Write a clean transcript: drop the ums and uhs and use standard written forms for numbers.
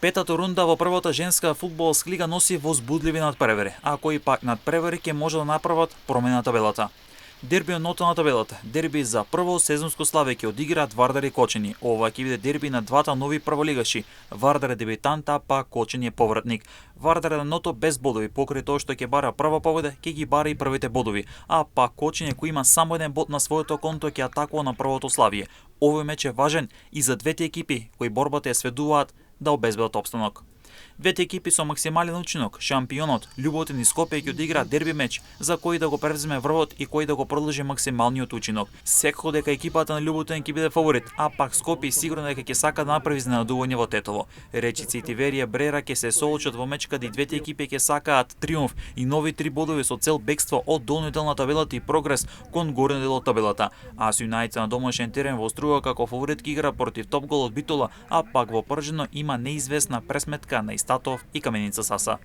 Петата рунда во првата женска фудбалска лига носи возбудливи надпревари, а кои пак надпревари ќе може да направат промена на табелата. Дерби од нота на табелата. Дерби за прво сезонско славе ќе одиграат Вардар и Кочани. Ова ќе биде дерби на двата нови прволигаши. Вардар е дебитант, а па Кочани е повратник. Вардар е на ното без бодови, покрај тоа што ќе бара прва победа, ќе ги бара и првите бодови. А па Кочани кој има само еден бод на своето конто ќе атакува на првото славие. Овој меч е важен и за двете екипи кои борбата ја сведуваат да обезбедат опстанок. Двете екипи со максимален учинок, шампионот Љуботин и Скопје ќе одиграат дерби меч за кој да го превземе врвот и кој да го продолжи максималниот учинок. Секако дека екипата на Љуботин ќе биде фаворит, а пак Скопје сигурно дека ќе сака да направи изненадување во Тетово. Речици и Тиверија Брера ќе се соочат во меч каде и двете екипи ќе сакаат триумф и нови 3 бодови со цел бегство од долниот дел на табелата и прогрес кон горниот дел од табелата. АС Юнајтед на домашен терен во Струга како фаворит ќе игра против Топгол од Битола, а пак во Пржино има неизвестна пресметка на Статов и Каменица Саса.